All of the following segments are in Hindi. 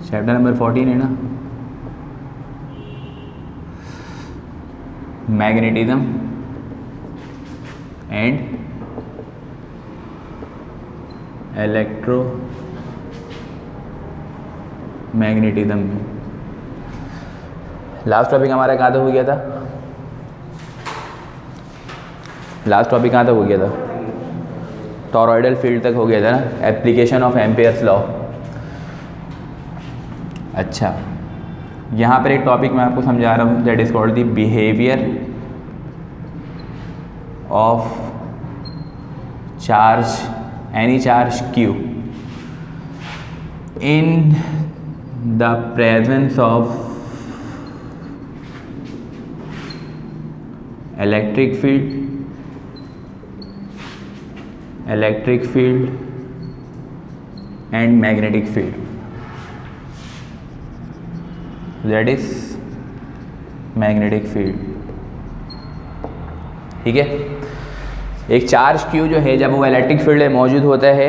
चैप्टर नंबर 14 है ना, मैग्नेटिज्म एंड इलेक्ट्रो मैग्नेटिज्म में। लास्ट टॉपिक हमारा कहाँ तक हो गया था? लास्ट टॉपिक कहाँ तक हो गया था? टॉरॉइडल फील्ड तक हो गया था ना, एप्लीकेशन ऑफ एम्पियर्स लॉ। अच्छा, यहाँ पर एक टॉपिक मैं आपको समझा रहा हूँ, that is called the behaviour of charge, any charge Q in the presence of electric field and magnetic field, that is magnetic field। ठीक है, एक चार्ज Q जो है जब वो इलेक्ट्रिक फील्ड में मौजूद होता है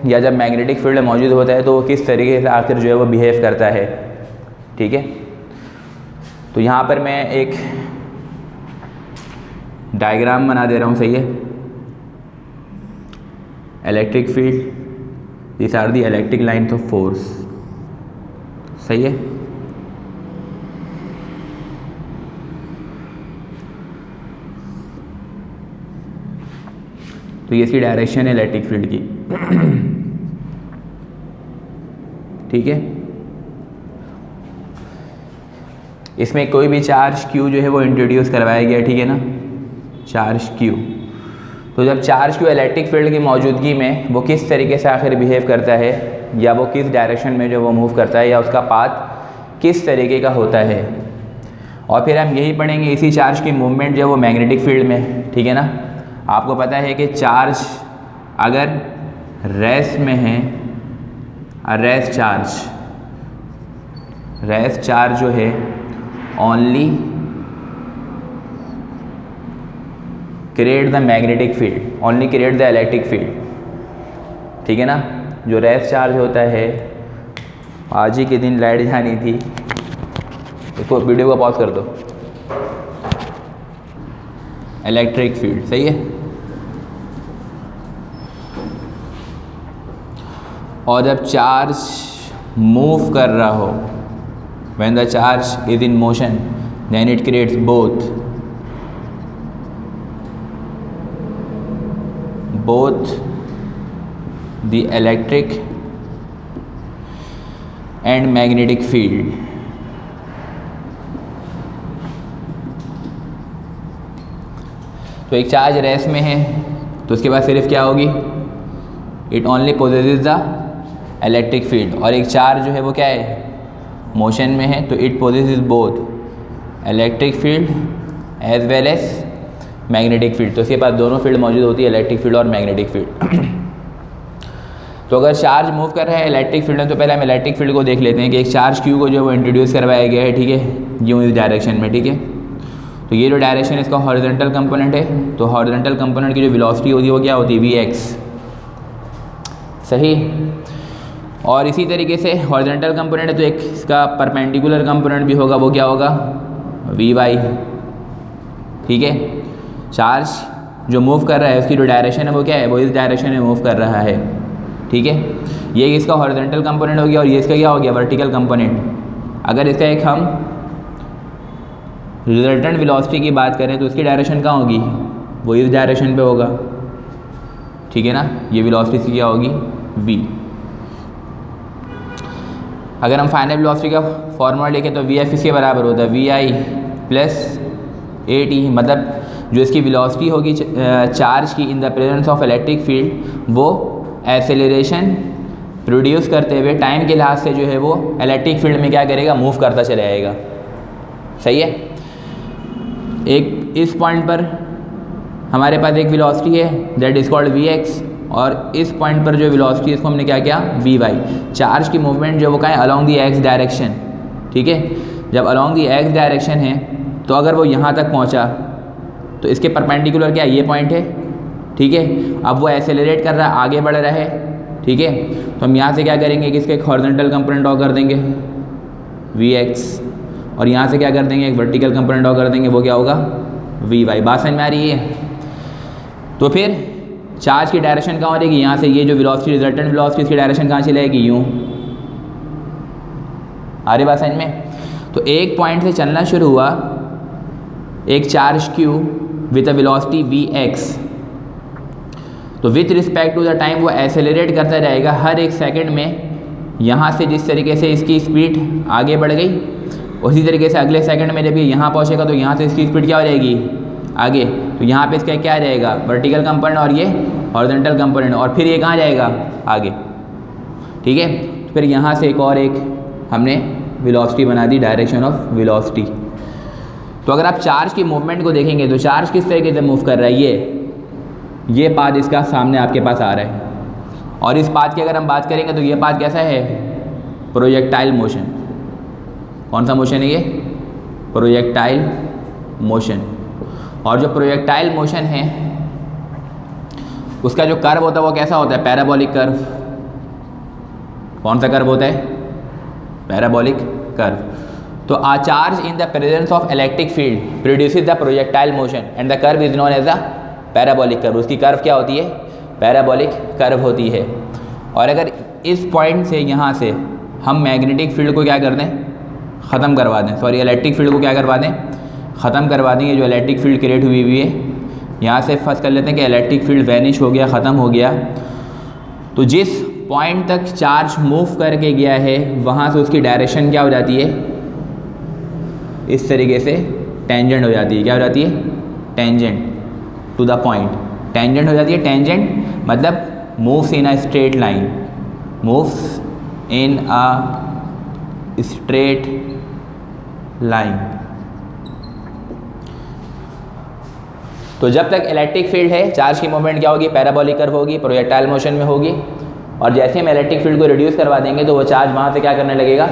या जब मैग्नेटिक फील्ड में मौजूद होता है तो वो किस तरीके से आखिर जो है वो बिहेव करता है। ठीक है, तो यहाँ पर मैं एक डायग्राम बना दे रहा हूँ। सही है, electric field, this are the electric lines of force. सही है, तो ये इसकी डायरेक्शन है इलेक्ट्रिक फील्ड की। ठीक है, इसमें कोई भी चार्ज Q जो है वो इंट्रोड्यूस करवाया गया। ठीक है ना, चार्ज Q। तो जब चार्ज Q इलेक्ट्रिक फील्ड की मौजूदगी में वो किस तरीके से आखिर बिहेव करता है, या वो किस डायरेक्शन में जो वो मूव करता है, या उसका पाथ किस तरीके का होता है, और फिर हम यही पढ़ेंगे इसी चार्ज की मूवमेंट जो वो मैग्नेटिक फील्ड में। ठीक है ना, आपको पता है कि चार्ज अगर रेस्ट में है, रेस्ट चार्ज जो है only create the magnetic field, only create the electric field. ठीक है ना, जो रेस्ट चार्ज होता है, आज ही के दिन लाइट जानी थी, इसको वीडियो को पॉज कर दो, इलेक्ट्रिक फील्ड। सही है, और जब चार्ज मूव कर रहा हो, when the charge is in motion, then it creates both the electric and magnetic field. तो एक चार्ज रेस्ट में है तो उसके बाद सिर्फ क्या होगी, it only possesses the electric field. और एक चार्ज जो है वो क्या है, मोशन में है, तो it possesses both electric field as well as magnetic field. तो उसके पास दोनों फील्ड मौजूद होती है, इलेक्ट्रिक फील्ड और मैग्नेटिक फील्ड। तो अगर चार्ज मूव कर रहा है इलेक्ट्रिक फील्ड में, तो पहले हम इलेक्ट्रिक फील्ड को देख लेते हैं कि एक चार्ज Q को जो वो इंट्रोड्यूस करवाया गया है। ठीक है, यूँ इस डायरेक्शन में। ठीक है, तो ये जो डायरेक्शन इसका हॉरिजॉन्टल कंपोनेंट है, तो हॉरिजॉन्टल कंपोनेंट की जो वेलोसिटी होती है वो क्या होती है, Vx। सही, और इसी तरीके से हॉरिजॉन्टल कंपोनेंट है तो एक इसका परपेंडिकुलर कंपोनेंट भी होगा, वो क्या होगा, Vy। ठीक है, चार्ज जो मूव कर रहा है उसकी जो डायरेक्शन है वो क्या है, वो इस डायरेक्शन में मूव कर रहा है। ठीक है, ये इसका हॉरिजॉन्टल कंपोनेंट हो गया, और ये इसका क्या हो गया, वर्टिकल कंपोनेंट। अगर इसका एक हम रिजल्टेंट वेलोसिटी की बात करें तो उसकी डायरेक्शन कहाँ होगी, वो इस डायरेक्शन पे होगा। ठीक है ना, ये वेलोसिटी इसकी क्या होगी, v। अगर हम फाइनल वेलोसिटी का फॉर्मूला लिखें तो Vf इसके बराबर होता है Vi प्लस AT। मतलब जो इसकी वेलोसिटी होगी चार्ज की इन the presence of electric field, वो एक्सेलरेशन प्रोड्यूस करते हुए टाइम के लिहाज से जो है वो इलेक्ट्रिक फील्ड में क्या करेगा, मूव करता चला जाएगा। सही है, एक इस पॉइंट पर हमारे पास एक वेलोसिटी है दैट इज कॉल्ड Vx, और इस पॉइंट पर जो वेलोसिटी है इसको हमने क्या किया, Vy। चार्ज की मूवमेंट जो वो क्या है, अलोंग दी x डायरेक्शन। ठीक है, जब अलोंग दी x डायरेक्शन है तो अगर वो यहाँ तक पहुँचा तो इसके परपेंडिकुलर क्या ये पॉइंट है। ठीक है, अब वो एक्सेलरेट कर रहा है, आगे बढ़ रहा है। ठीक है। तो हम यहाँ से क्या करेंगे कि इसका एक हॉरिजॉन्टल कंपोनेंट ड्रॉ कर देंगे Vx, और यहाँ से क्या कर देंगे, एक वर्टिकल कंपोनेंट ड्रॉ कर देंगे, वो क्या होगा Vy। बात समझ में आ रही है? तो फिर चार्ज की डायरेक्शन कहाँ हो जाएगी, यहाँ से ये जो वेलोसिटी रिजल्टेंट वेलोसिटी इसकी डायरेक्शन कहाँ चली जाएगी, यूँ। आ रही बात समझ में? तो एक पॉइंट से चलना शुरू हुआ एक charge Q with a velocity Vx, तो with respect to the time वो एक्सेलरेट करता जाएगा हर एक सेकंड में। यहाँ से जिस तरीके से इसकी स्पीड आगे बढ़ गई, उसी तरीके से अगले सेकंड में जब ये यहाँ पहुँचेगा तो यहाँ से इसकी स्पीड क्या हो जाएगी, आगे। तो यहाँ पे इसका क्या रहेगा, वर्टिकल कंपोनेंट और ये हॉरिजॉन्टल कंपोनेंट, और फिर ये कहाँ जाएगा, आगे। ठीक है। फिर यहाँ से एक और एक हमने वेलोसिटी बना दी, डायरेक्शन ऑफ वेलोसिटी। तो अगर आप चार्ज की मूवमेंट को देखेंगे तो चार्ज किस तरीके से मूव कर रहा है, ये पाथ इसका सामने आपके पास आ रहा है, और इस पाथ की अगर हम बात करेंगे तो ये पाथ कैसा है, प्रोजेक्टाइल मोशन। कौन सा मोशन है ये, प्रोजेक्टाइल मोशन। और जो प्रोजेक्टाइल मोशन है उसका जो कर्व होता है वो कैसा होता है, पैराबोलिक कर्व। कौन सा कर्व होता है, पैराबोलिक कर्व। तो a charge in the presence of electric field produces the projectile motion and the curve is known as the parabolic curve। उसकी कर्व क्या होती है, पैराबोलिक कर्व होती है। और अगर इस पॉइंट से यहाँ से हम मैग्नेटिक फील्ड को क्या कर दें, ख़त्म करवा दें, सॉरी इलेक्ट्रिक फील्ड को क्या करवा दें, ख़त्म करवा देंगे। जो इलेक्ट्रिक फील्ड क्रिएट हुई है, यहाँ से फर्स्ट कर लेते हैं कि इलेक्ट्रिक फील्ड वैनिश हो गया, ख़त्म हो गया। तो जिस पॉइंट तक चार्ज मूव करके गया है वहाँ से उसकी डायरेक्शन क्या हो जाती है, इस तरीके से टेंजेंट हो जाती है। क्या हो जाती है, tangent to the point. Tangent हो जाती है, टेंजेंट मतलब moves in a straight line, moves in a straight line. तो जब तक इलेक्ट्रिक फील्ड है चार्ज की मूवमेंट क्या होगी, पैराबोलिक कर्व होगी, प्रोजेक्टाइल मोशन में होगी। और जैसे हम इलेक्ट्रिक फील्ड को रिड्यूस करवा देंगे तो वो चार्ज वहाँ से क्या करने लगेगा,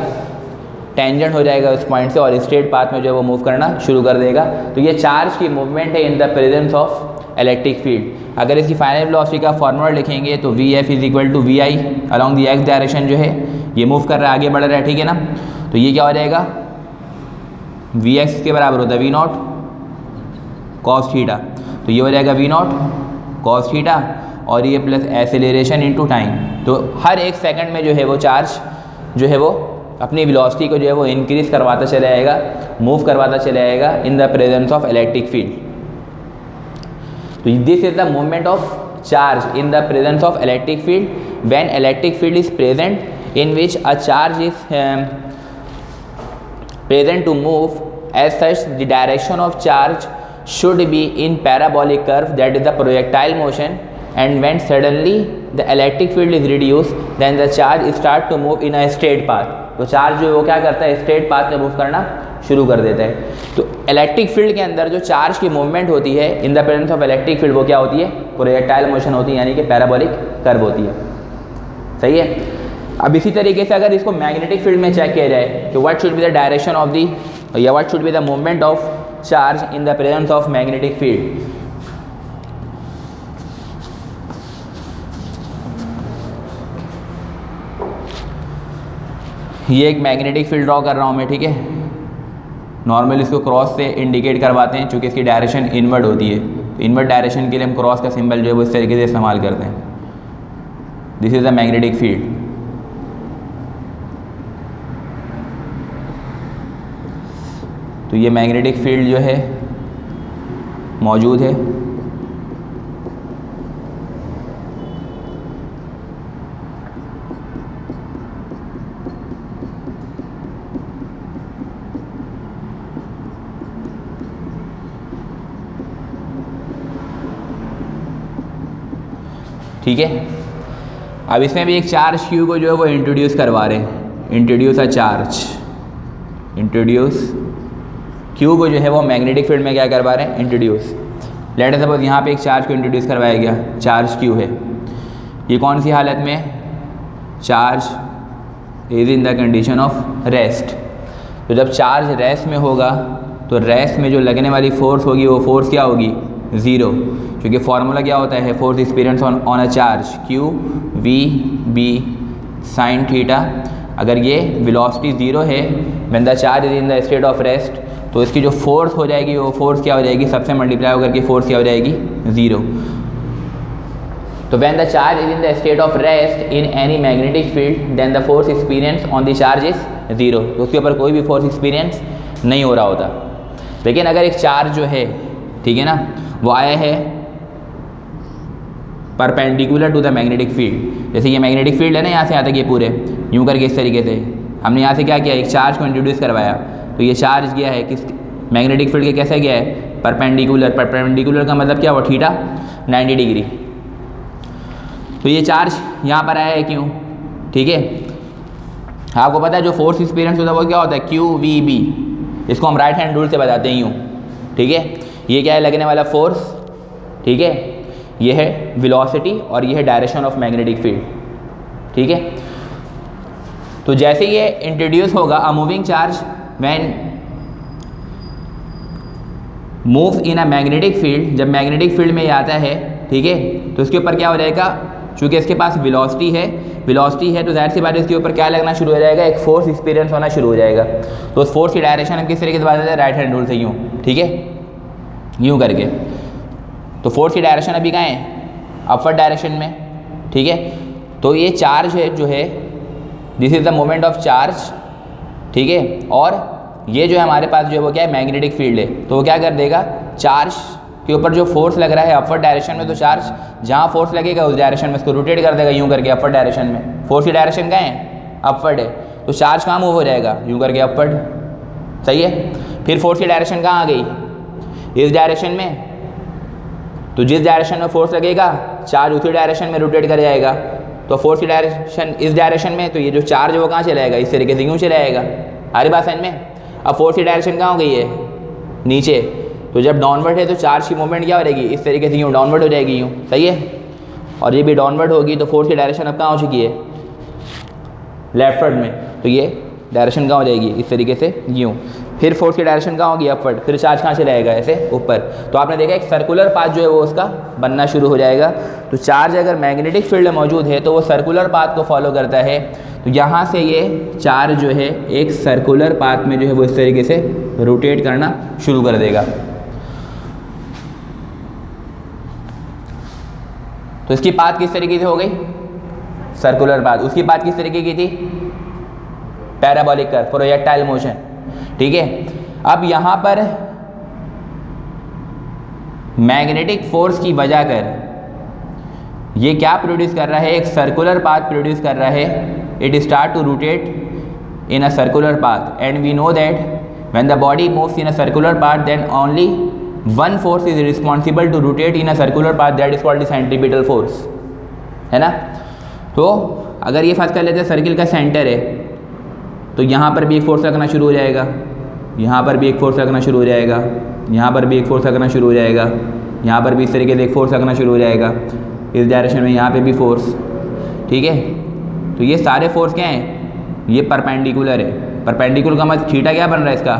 टेंजेंट हो जाएगा उस पॉइंट से, और स्ट्रेट पाथ में जो है वो मूव करना शुरू कर देगा। तो ये चार्ज की मूवमेंट है in the presence of electric field. अगर इसकी फाइनल वेलोसिटी का फॉर्मूला लिखेंगे तो Vf is equal to Vi along the X direction, जो है ये मूव कर रहा है, आगे बढ़ रहा है, ठीक है ना। तो ये क्या हो जाएगा, Vx के बराबर होता है V0 cos थीटा। तो ये हो जाएगा V0 cos थीटा, और ये प्लस एक्सेलरेशन इनटू टाइम। तो हर एक सेकंड में जो है वो चार्ज जो है वो अपनी वेलोसिटी को जो है वो इंक्रीज करवाता चला जाएगा, मूव करवाता चला जाएगा in the presence of electric field. तो this is the movement of charge in the presence of electric field when electric field is present in which a charge is present to move as such the direction of charge should be in parabolic curve, that is the projectile motion, and when suddenly the electric field is reduced then the charge start to move in a straight path। तो चार्ज जो है वो क्या करता है, स्ट्रेट पाथ में मूव करना शुरू कर देता है। तो इलेक्ट्रिक फील्ड के अंदर जो चार्ज की मूवमेंट होती है in the presence of electric field वो क्या होती है, प्रोजेक्टाइल मोशन होती है, यानी कि पैराबोलिक कर्व होती है। सही है। अब इसी तरीके से अगर इसको मैग्नेटिक फील्ड में चेक किया जाए कि what should be the direction of the, या what should be the movement of charge in the presence of magnetic field. ये एक मैग्नेटिक फील्ड ड्रॉ कर रहा हूँ मैं, ठीक है। नॉर्मली इसको क्रॉस से इंडिकेट करवाते हैं चूँकि इसकी डायरेक्शन इनवर्ड होती है। तो इनवर्ड डायरेक्शन के लिए हम क्रॉस का सिंबल जो है वो इस तरीके से इस्तेमाल करते हैं। This is the magnetic field. तो ये मैग्नेटिक फील्ड जो है मौजूद है। ठीक है। अब इसमें भी एक चार्ज Q को जो है वो इंट्रोड्यूस करवा रहे हैं, introduce a charge, introduce Q को जो है वो मैग्नेटिक फील्ड में क्या करवा रहे हैं, इंट्रोड्यूस। लेट अस सपोज यहाँ पे एक चार्ज को इंट्रोड्यूस करवाया गया, चार्ज Q है। ये कौन सी हालत में, charge is in the condition of rest. तो जब चार्ज रेस्ट में होगा तो रेस्ट में जो लगने वाली फोर्स होगी वो फोर्स क्या होगी, ज़ीरो, क्योंकि फार्मूला क्या होता है force experience on a charge Q V B sine theta. अगर ये वेलोसिटी ज़ीरो है when the charge is in the state of rest, तो इसकी जो फोर्स हो जाएगी वो फोर्स क्या हो जाएगी, सबसे मल्टीप्लाई होकर के फोर्स क्या हो जाएगी, ज़ीरो। तो when the charge is in the state of rest in any magnetic field then the force experience on the charge is zero, तो उसके ऊपर कोई भी फोर्स एक्सपीरियंस नहीं हो रहा होता। लेकिन अगर एक चार्ज जो है, ठीक है ना, वो आया है perpendicular to the magnetic field, जैसे ये मैग्नेटिक फील्ड है ना, यहाँ से यहाँ तक ये पूरे यूँ करके इस तरीके से हमने यहाँ से क्या किया, एक चार्ज को इंट्रोड्यूस करवाया, तो ये चार्ज गया है किस मैग्नेटिक फील्ड के, कैसे गया है, परपेंडिकुलर। परपेंडिकुलर का मतलब क्या हुआ, थीटा 90 डिग्री। तो ये चार्ज यहाँ पर आया है क्यों, ठीक है। आपको पता है जो फोर्स एक्सपीरियंस होता है वो क्या होता है, क्यू वी बी, इसको हम राइट हैंड रूल से बताते हैं यूँ, ठीक है। ये क्या है, लगने वाला फोर्स, ठीक है, ये है वेलोसिटी और ये है डायरेक्शन ऑफ मैग्नेटिक फील्ड, ठीक है। तो जैसे ये इंट्रोड्यूस होगा a moving charge when moves in a magnetic field, जब मैग्नेटिक फील्ड में ये आता है, ठीक है, तो इसके ऊपर क्या हो जाएगा, चूँकि इसके पास वेलोसिटी है तो जाहिर सी बात है इसके ऊपर क्या लगना शुरू हो जाएगा, एक फोर्स एक्सपीरियंस होना शुरू हो जाएगा। तो उस फोर्स की डायरेक्शन हम किस तरीके से बताते हैं, राइट हैंड रूल से यूँ, ठीक है, यूँ करके। तो फोर्स की डायरेक्शन अभी कहाँ है, अपवर्ड डायरेक्शन में, ठीक है। तो ये चार्ज है जो है, this is the moment of charge, ठीक है, और ये जो है हमारे पास जो है वो क्या है, मैग्नेटिक फील्ड है। तो वो क्या कर देगा, चार्ज के ऊपर जो फोर्स लग रहा है अपवर्ड डायरेक्शन में, तो चार्ज जहाँ फोर्स लगेगा उस डायरेक्शन में इसको रोटेट कर देगा यूँ करके अपवर्ड डायरेक्शन में। फोर्स की डायरेक्शन कहाँ है, अपवर्ड है, तो चार्ज कहाँ मूव हो जाएगा, यूँ करके अपवर्ड, सही है। फिर फोर्स की डायरेक्शन कहाँ आ गई, इस डायरेक्शन में, तो जिस डायरेक्शन में फोर्स लगेगा चार्ज उसी डायरेक्शन में रोटेट कर जाएगा। तो फोर्स की डायरेक्शन इस डायरेक्शन में, तो ये जो चार्ज वो कहाँ चला जाएगा, इस तरीके से यूँ चला जाएगा, हमारी बात समझ में। अब फोर्स की डायरेक्शन कहाँ हो गई है, नीचे, तो जब डाउनवर्ड है तो चार्ज की मूवमेंट क्या हो जाएगी, इस तरीके से यूँ डाउनवर्ड हो जाएगी यूँ, सही है। और ये भी डाउनवर्ड होगी, तो फोर्स की डायरेक्शन अब कहाँ हो चुकी है, लेफ्टवर्ड में, तो ये डायरेक्शन कहाँ हो जाएगी, इस तरीके से यूँ। फिर फोर्स की डायरेक्शन कहाँ होगी, अपवर्ड, फिर चार्ज कहाँ चला जाएगा, ऐसे ऊपर। तो आपने देखा एक सर्कुलर पाथ जो है वो उसका बनना शुरू हो जाएगा। तो चार्ज अगर मैग्नेटिक फील्ड में मौजूद है तो वो सर्कुलर पाथ को फॉलो करता है। तो यहाँ से ये चार्ज जो है एक सर्कुलर पाथ में जो है वो इस तरीके से रोटेट करना शुरू कर देगा। तो इसकी पाथ किस तरीके से हो गई, सर्कुलर पाथ। उसकी पाथ किस तरीके की थी, पैराबोलिक कर्व, प्रोजेक्टाइल मोशन, ठीक है। अब यहाँ पर मैग्नेटिक फोर्स की वजह कर ये क्या प्रोड्यूस कर रहा है, एक सर्कुलर पाथ प्रोड्यूस कर रहा है। It start to rotate in a circular path and we know that when the body moves in a circular path then only one force is responsible to rotate in a circular path, that is called the centripetal force, है ना। तो अगर ये फर्ज कर लेते हैं सर्किल का सेंटर है, तो यहाँ पर भी एक फोर्स लगना शुरू हो जाएगा, यहाँ पर भी एक फोर्स लगना शुरू हो जाएगा, यहाँ पर भी एक फोर्स लगना शुरू हो जाएगा, यहाँ पर भी इस तरीके से एक फोर्स लगना शुरू हो जाएगा, इस डायरेक्शन में यहाँ पे भी फोर्स, ठीक है। तो ये सारे फोर्स क्या हैं, ये परपेंडिकुलर है। परपेंडिकुलर का मतलब थीटा क्या बन रहा है इसका,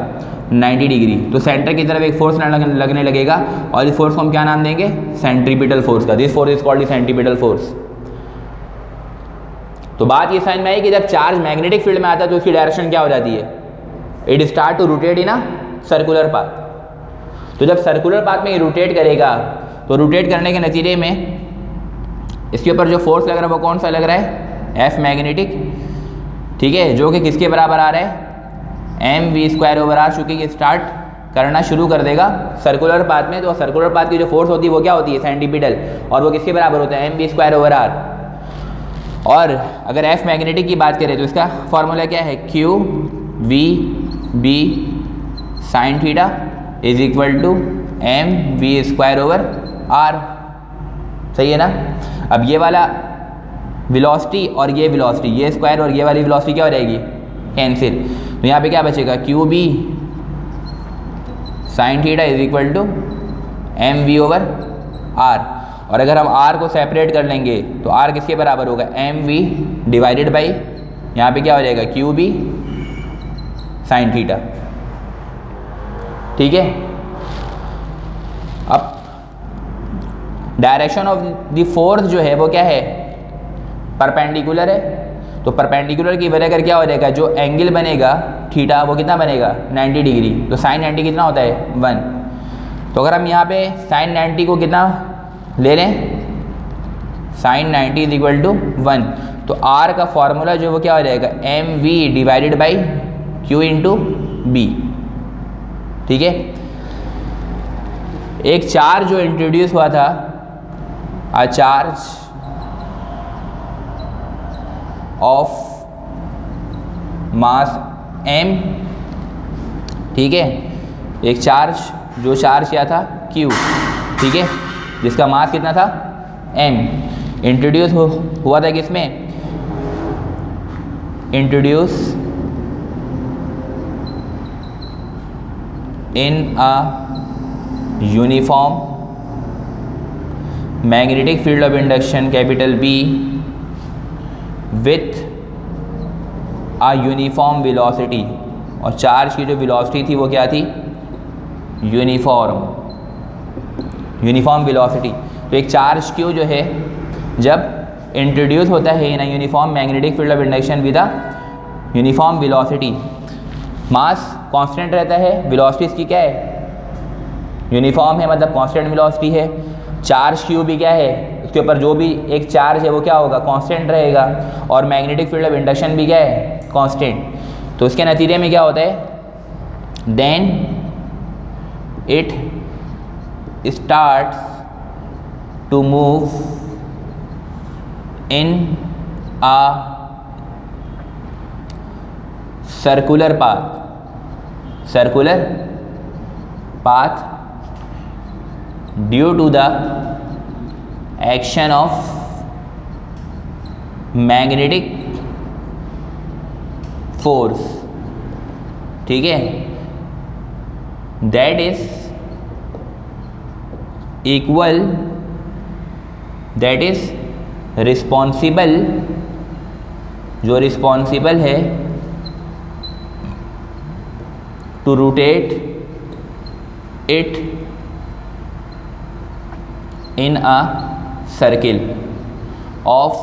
90 डिग्री। तो सेंटर की तरफ एक फोर्स लगने लगेगा और इस फोर्स को हम क्या नाम देंगे, सेंट्रीपिटल फोर्स का। This force is called the centripetal force. तो बात ये समझ में आई कि जब चार्ज मैग्नेटिक फील्ड में आता है तो उसकी डायरेक्शन क्या हो जाती है, it start to rotate in a circular path. तो जब सर्कुलर पाथ में ये रोटेट करेगा तो रोटेट करने के नतीजे में इसके ऊपर जो फोर्स लग रहा है वो कौन सा लग रहा है, एफ मैग्नेटिक, ठीक है, जो कि किसके बराबर आ रहा है, mv²/r, चूँकि ये स्टार्ट करना शुरू कर देगा सर्कुलर पाथ में। तो सर्कुलर पाथ की जो फोर्स होती है वो क्या होती है, सेंट्रीपिटल, और वो किसके बराबर होता है, mv²/r। और अगर एफ मैग्नेटिक की बात करें तो इसका फॉर्मूला क्या है, q v b sine theta is equal to mv²/r, सही है ना। अब ये वाला वेलोसिटी और ये वेलोसिटी, ये स्क्वायर और ये वाली वेलोसिटी क्या हो जाएगी, कैंसिल। तो यहाँ पे क्या बचेगा, Q B sine theta is equal to mv/r। और अगर हम r को सेपरेट कर लेंगे तो r किसके बराबर होगा, mv डिवाइडेड बाई यहाँ पे क्या हो जाएगा, क्यू बी साइन थीटा, ठीक है। अब डायरेक्शन ऑफ द फोर्स जो है वो क्या है, परपेंडिकुलर है। तो परपेंडिकुलर की वजह कर क्या हो जाएगा, जो एंगल बनेगा थीटा वो कितना बनेगा 90 डिग्री। तो साइन 90 कितना होता है 1। तो अगर हम यहाँ पे साइन 90 को कितना ले लें, साइन 90 इज इक्वल टू 1, तो आर का फॉर्मूला जो वो क्या हो जाएगा mv divided by q into B. ठीक है, एक चार्ज जो इंट्रोड्यूस हुआ था, a charge of mass m, ठीक है, एक चार्ज जो चार्ज किया था q, ठीक है, जिसका मास कितना था m, इंट्रोड्यूस हुआ था किसमें, introduce in a uniform magnetic field of induction capital B with a uniform velocity. और चार्ज की जो वेलोसिटी थी वो क्या थी, यूनिफॉर्म वेलोसिटी। तो एक चार्ज Q जो है जब इंट्रोड्यूस होता है in uniform magnetic field of induction with a uniform velocity, mass constant रहता है, वेलोसिटी इसकी क्या है यूनिफॉर्म है, मतलब कांस्टेंट वेलोसिटी है। चार्ज Q भी क्या है, उसके ऊपर जो भी एक चार्ज है वो क्या होगा कांस्टेंट रहेगा, और मैग्नेटिक फील्ड ऑफ इंडक्शन भी क्या है कांस्टेंट। तो इसके नतीजे में क्या होता है, then it starts to move in a circular path due to the action of magnetic force, ठीक है, that is responsible, जो रिस्पॉन्सिबल है to rotate it in a circle of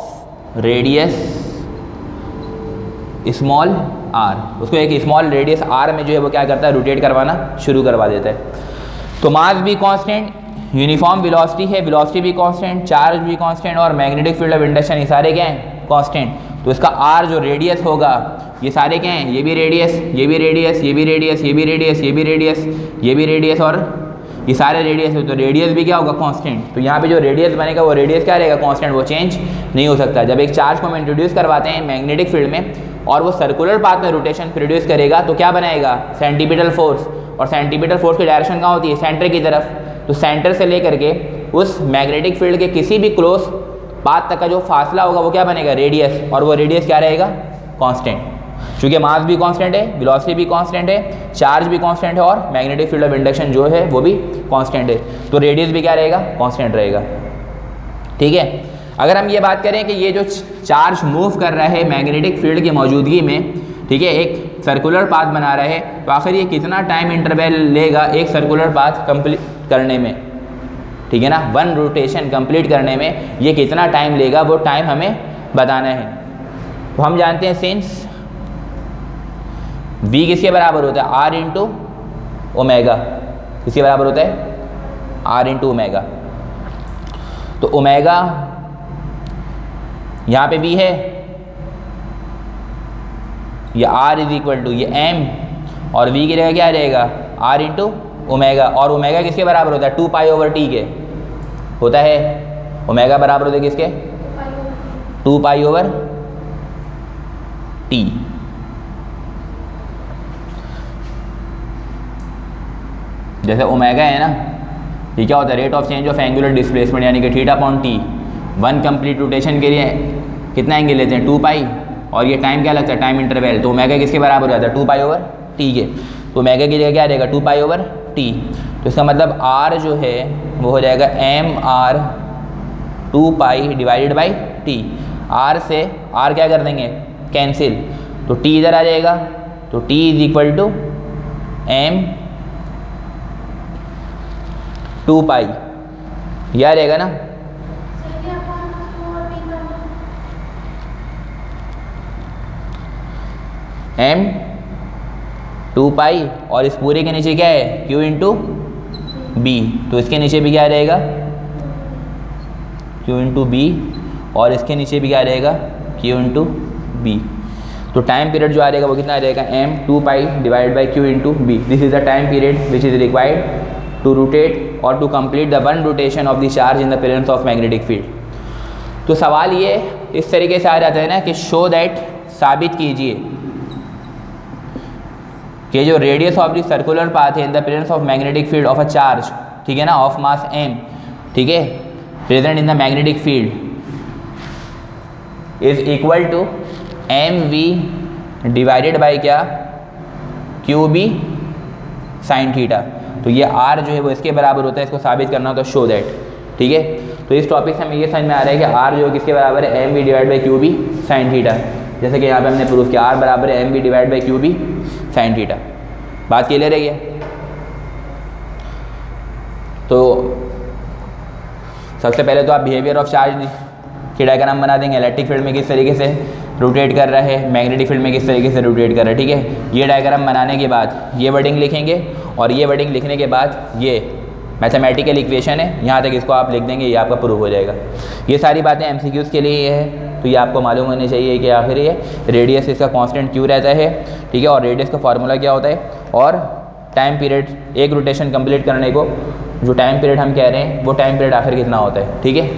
radius small r। उसको एक स्मॉल रेडियस r में जो है वो क्या करता है, रोटेट करवाना शुरू करवा देता है। तो मास भी कांस्टेंट, यूनिफॉर्म वेलोसिटी है, वेलोसिटी भी कांस्टेंट, चार्ज भी कांस्टेंट, और मैग्नेटिक फील्ड ऑफ इंडक्शन ये सारे क्या हैं कांस्टेंट। तो इसका r जो रेडियस होगा, ये सारे क्या हैं, ये भी रेडियस, ये भी रेडियस, ये भी रेडियस, ये भी रेडियस, ये भी रेडियस, ये भी रेडियस, और ये सारे रेडियस है। तो रेडियस भी क्या होगा कांस्टेंट। तो यहाँ पे जो रेडियस बनेगा वो रेडियस क्या रहेगा कांस्टेंट, वो चेंज नहीं हो सकता। जब एक चार्ज को हम इंट्रोड्यूस करवाते हैं मैग्नेटिक फील्ड में और वो सर्कुलर पाथ में रोटेशन प्रोड्यूस करेगा, तो क्या बनाएगा सेंटीपिटल फोर्स, और सेंटीपिटल फोर्स की डायरेक्शन कहाँ होती है, सेंटर की तरफ। तो सेंटर से लेकर के उस मैग्नेटिक फील्ड के किसी भी क्लोज पाथ तक का जो फासला होगा वो क्या बनेगा रेडियस, और वो रेडियस क्या रहेगा कांस्टेंट। क्योंकि मास भी कांस्टेंट है, वेलोसिटी भी कांस्टेंट है, चार्ज भी कांस्टेंट है, और मैग्नेटिक फील्ड ऑफ इंडक्शन जो है वो भी कांस्टेंट है, तो रेडियस भी क्या रहेगा कांस्टेंट रहेगा। ठीक है, अगर हम ये बात करें कि ये जो चार्ज मूव कर रहा है मैग्नेटिक फील्ड की मौजूदगी में, ठीक है, एक सर्कुलर पाथ बना रहा है, तो आखिर ये कितना टाइम इंटरवल लेगा एक सर्कुलर पाथ कंप्लीट करने में, ठीक है ना, वन रोटेशन कंप्लीट करने में ये कितना टाइम लेगा, वो टाइम हमें बताना है। तो हम जानते हैं सिंस v किसके बराबर होता है, r इंटू ओमेगा, किसके बराबर होता है, r इंटू ओमेगा। तो ओमेगा यहाँ पे v है, ये r इज इक्वल टू ये m, और v की जगह क्या रहेगा r इंटू ओमेगा, और ओमेगा किसके बराबर होता है 2 पाई ओवर t के होता है, ओमेगा बराबर होता है किसके 2 पाई ओवर t। जैसे ओमेगा है ना, ये क्या होता है rate of change of angular displacement, यानी कि theta upon T. One complete rotation के लिए कितना एंगल लेते हैं 2 पाई, और ये टाइम क्या लगता है टाइम इंटरवल। तो ओमेगा किसके बराबर हो जाता है 2 पाई ओवर टी के, तो ओमेगा की जगह क्या रहेगा 2 पाई ओवर टी। तो इसका मतलब आर जो है वो हो जाएगा M R 2 pi divided by T. R से आर क्या कर देंगे कैंसिल, तो टी इधर आ जाएगा, तो T is equal to M 2 pi यह रहेगा ना, m 2 पाई और इस पूरे के नीचे क्या है q इंटू बी, तो इसके नीचे भी क्या रहेगा q इंटू बी और इसके नीचे भी क्या रहेगा q इंटू बी। तो टाइम पीरियड जो आ रहेगा वो कितना रहेगा m 2 pi divide by q into B. This is the time period which is required to rotate और to complete the one rotation of the charge in the presence of magnetic field. तो सवाल ये इस तरीके से आ जाता है ना कि शो दैट, साबित कीजिए कि जो radius of the circular path है in the presence of magnetic field of a charge, ठीक है ना, ऑफ मास m, ठीक है, present in the magnetic field is equal to mv divided by क्या qb साइन थीटा। तो ये r जो है वो इसके बराबर होता है, इसको साबित करना होता है शो दैट, ठीक है। तो इस टॉपिक से हमें ये समझ में आ रहा है कि r जो है किसके बराबर है mv divide by qb sine theta, जैसे कि यहाँ पे हमने प्रूफ किया r बराबर है mv divide by qb sine theta. बात क्लियर है? तो सबसे पहले तो आप बिहेवियर ऑफ चार्ज की डायग्राम बना देंगे, इलेक्ट्रिक फील्ड में किस तरीके से रोटेट कर रहा है, मैग्नेटिक फील्ड में किस तरीके से रोटेट कर रहा है, ठीक है। ये डायग्राम बनाने के बाद ये वर्डिंग लिखेंगे और ये वर्डिंग लिखने के बाद ये मैथमेटिकल इक्वेशन है, यहाँ तक इसको आप लिख देंगे, ये आपका प्रूफ हो जाएगा। ये सारी बातें MCQs के लिए ये है, तो ये आपको मालूम होनी चाहिए कि आखिर ये रेडियस इसका कांस्टेंट क्यों रहता है, ठीक है, और रेडियस का फार्मूला क्या होता है, और टाइम पीरियड एक रोटेशन कंप्लीट करने को जो टाइम पीरियड हम कह रहे हैं वो टाइम पीरियड आखिर कितना होता है, ठीक है।